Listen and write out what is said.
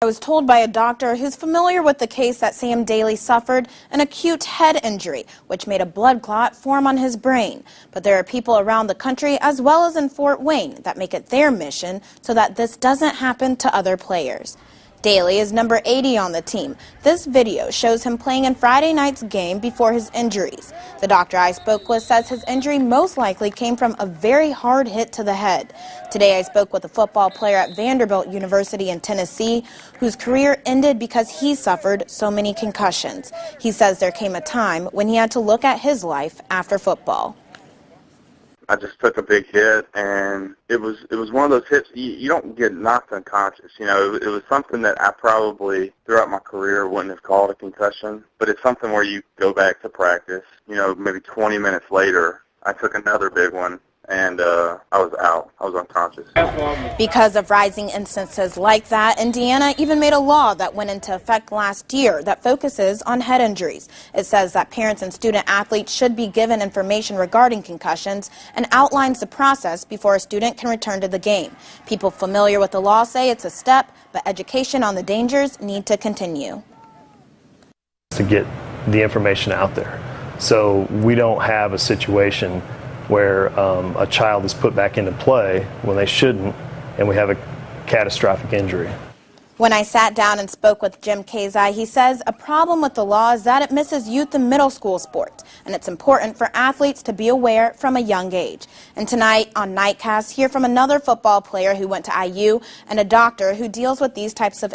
I was told by a doctor who's familiar with the case that Sam Daly suffered an acute head injury, which made a blood clot form on his brain. But there are people around the country, as well as in Fort Wayne, that make it their mission so that this doesn't happen to other players. Daly is number 80 on the team. This video shows him playing in Friday night's game before his injuries. The doctor I spoke with says his injury most likely came from a very hard hit to the head. Today I spoke with a football player at Vanderbilt University in Tennessee whose career ended because he suffered so many concussions. He says there came a time when he had to look at his life after football. I just took a big hit, and it was one of those hits you don't get knocked unconscious. You know, it was something that I probably throughout my career wouldn't have called a concussion, but it's something where you go back to practice. You know, maybe 20 minutes later, I took another big one, and I was out. I was unconscious. Because of rising instances like that, Indiana even made a law that went into effect last year that focuses on head injuries. It says that parents and student athletes should be given information regarding concussions and outlines the process before a student can return to the game. People familiar with the law say it's a step, but education on the dangers need to continue. To get the information out there so we don't have a situation where a child is put back into play when they shouldn't, and we have a catastrophic injury. When I sat down and spoke with Jim Kazai, he says a problem with the law is that it misses youth and middle school sports, and it's important for athletes to be aware from a young age. And tonight on Nightcast, hear from another football player who went to IU and a doctor who deals with these types of